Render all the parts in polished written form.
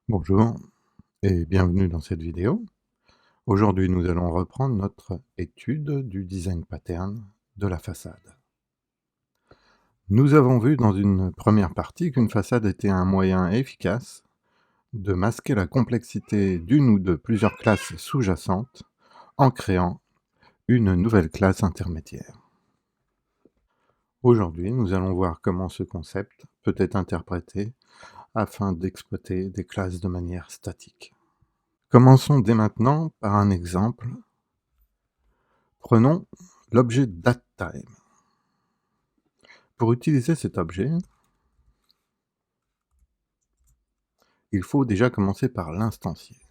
Bonjour et bienvenue dans cette vidéo. Aujourd'hui, nous allons reprendre notre étude du design pattern de la façade. Nous avons vu dans une première partie qu'une façade était un moyen efficace de masquer la complexité d'une ou de plusieurs classes sous-jacentes en créant une nouvelle classe intermédiaire. Aujourd'hui, nous allons voir comment ce concept peut être interprété afin d'exploiter des classes de manière statique. Commençons dès maintenant par un exemple. Prenons l'objet datetime. Pour utiliser cet objet, il faut déjà commencer par l'instancier.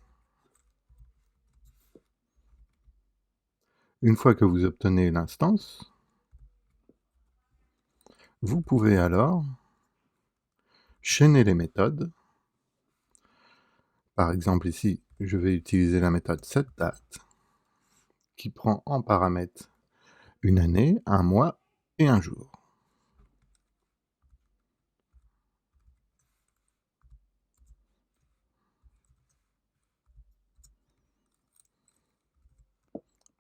Une fois que vous obtenez l'instance, vous pouvez alors chaîner les méthodes. Par exemple ici, je vais utiliser la méthode setDate qui prend en paramètre une année, un mois et un jour.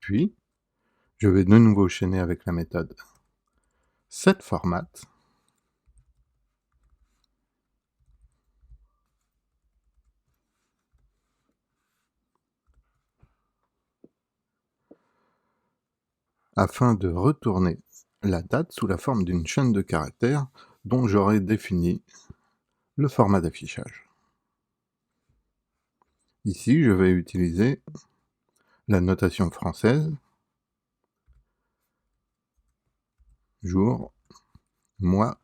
Puis, je vais de nouveau chaîner avec la méthode setFormat afin de retourner la date sous la forme d'une chaîne de caractères dont j'aurai défini le format d'affichage. Ici, je vais utiliser la notation française, jour, mois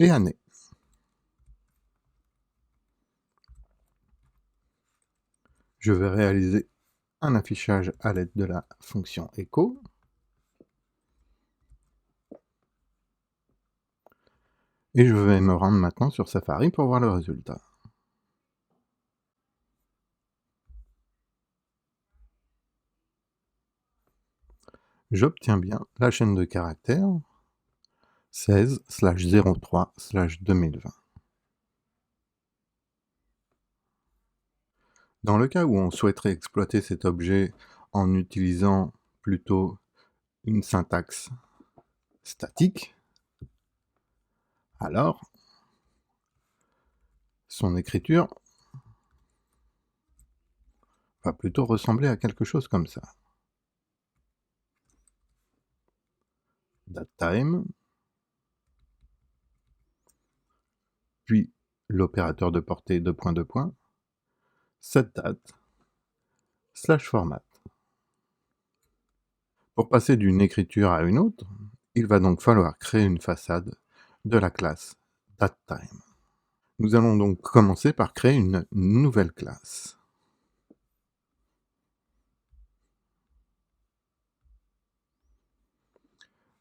et année. Je vais réaliser un affichage à l'aide de la fonction echo. Et je vais me rendre maintenant sur Safari pour voir le résultat. J'obtiens bien la chaîne de caractères 16/03/2020. Dans le cas où on souhaiterait exploiter cet objet en utilisant plutôt une syntaxe statique, alors son écriture va plutôt ressembler à quelque chose comme ça. Datetime, puis l'opérateur de portée : setDate /format. Pour passer d'une écriture à une autre, il va donc falloir créer une façade de la classe datetime. Nous allons donc commencer par créer une nouvelle classe.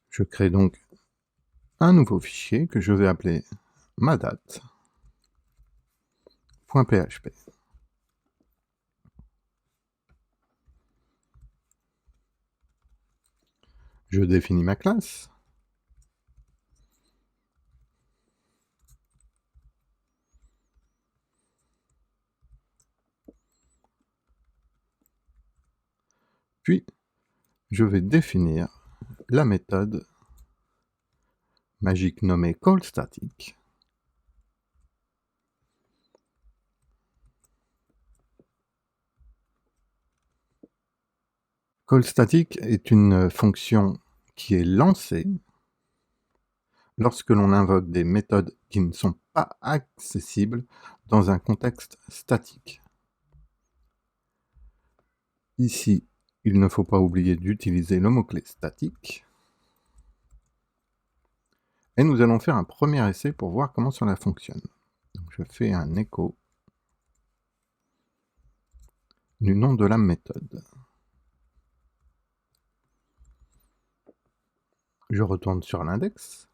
Je crée donc un nouveau fichier que je vais appeler madate.php. Je définis ma classe. Puis, je vais définir la méthode magique nommée callStatic. CallStatic est une fonction qui est lancée lorsque l'on invoque des méthodes qui ne sont pas accessibles dans un contexte statique. Ici, il ne faut pas oublier d'utiliser le mot-clé statique. Et nous allons faire un premier essai pour voir comment cela fonctionne. Donc je fais un écho du nom de la méthode. Je retourne sur l'index.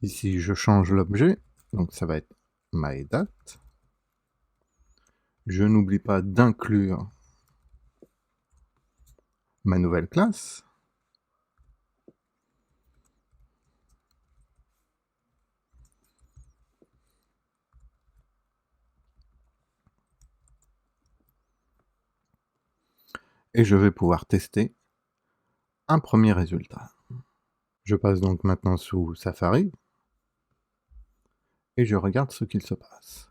Ici, je change l'objet, donc ça va être myDate. Je n'oublie pas d'inclure ma nouvelle classe. et je vais pouvoir tester un premier résultat. Je passe donc maintenant sous Safari et je regarde ce qu'il se passe.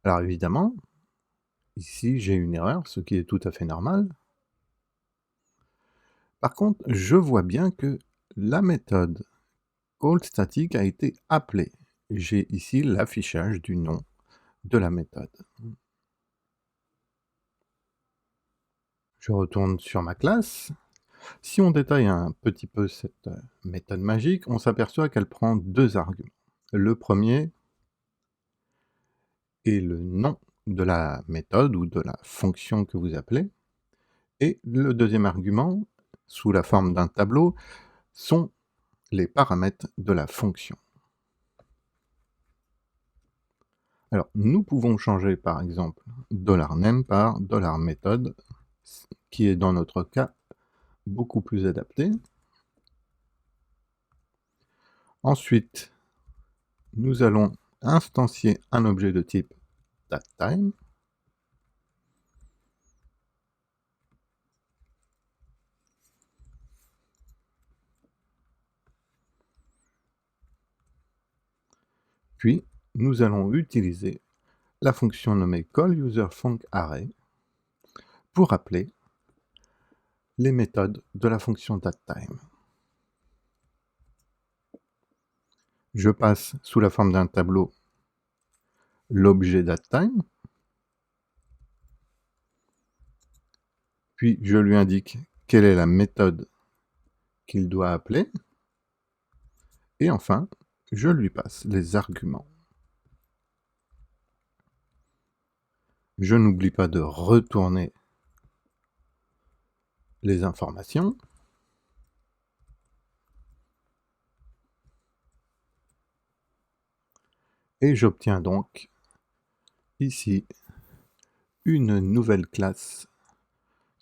Alors évidemment, ici j'ai une erreur, ce qui est tout à fait normal. Par contre, je vois bien que la méthode callStatic a été appelée. J'ai ici l'affichage du nom de la méthode. Je retourne sur ma classe. Si on détaille un petit peu cette méthode magique, on s'aperçoit qu'elle prend deux arguments. Le premier est le nom de la méthode ou de la fonction que vous appelez, et le deuxième argument, sous la forme d'un tableau, sont les paramètres de la fonction. Alors, nous pouvons changer par exemple $name par $méthode, qui est dans notre cas beaucoup plus adapté. Ensuite, nous allons instancier un objet de type datetime. Puis, nous allons utiliser la fonction nommée callUserFuncArray pour appeler les méthodes de la fonction datetime. Je passe sous la forme d'un tableau l'objet datetime, puis je lui indique quelle est la méthode qu'il doit appeler, et enfin, je lui passe les arguments. Je n'oublie pas de retourner les informations. Et j'obtiens donc ici une nouvelle classe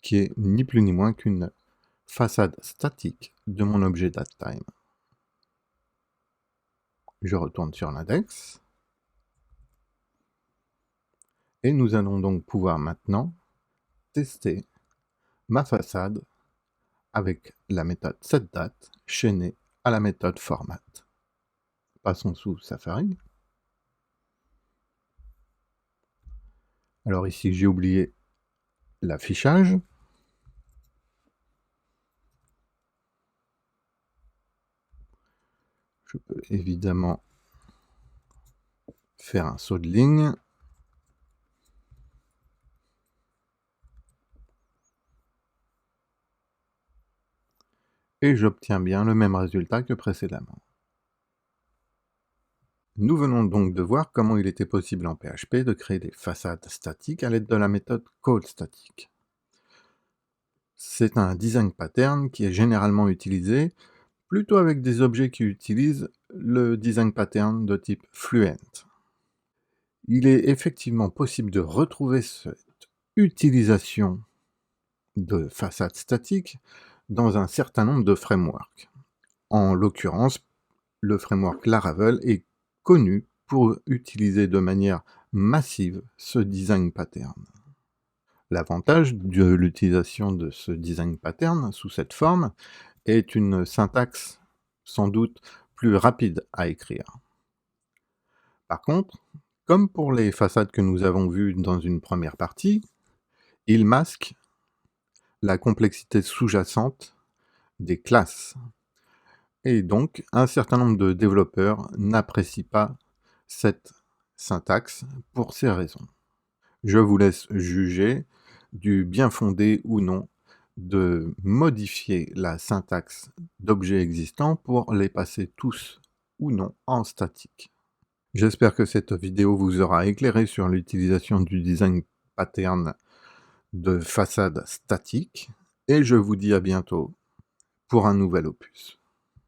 qui est ni plus ni moins qu'une façade statique de mon objet datetime. Je retourne sur l'index. Et nous allons donc pouvoir maintenant tester ma façade avec la méthode setDate chaînée à la méthode format. Passons sous Safari. Alors ici, j'ai oublié l'affichage. Je peux évidemment faire un saut de ligne. Et j'obtiens bien le même résultat que précédemment. Nous venons donc de voir comment il était possible en PHP de créer des façades statiques à l'aide de la méthode callStatic. C'est un design pattern qui est généralement utilisé plutôt avec des objets qui utilisent le design pattern de type Fluent. Il est effectivement possible de retrouver cette utilisation de façades statiques dans un certain nombre de frameworks. En l'occurrence, le framework Laravel est connu pour utiliser de manière massive ce design pattern. L'avantage de l'utilisation de ce design pattern sous cette forme est une syntaxe sans doute plus rapide à écrire. Par contre, comme pour les façades que nous avons vues dans une première partie, il masque la complexité sous-jacente des classes. Et donc, un certain nombre de développeurs n'apprécient pas cette syntaxe pour ces raisons. Je vous laisse juger du bien fondé ou non de modifier la syntaxe d'objets existants pour les passer tous ou non en statique. J'espère que cette vidéo vous aura éclairé sur l'utilisation du design pattern de façade statique et je vous dis à bientôt pour un nouvel opus.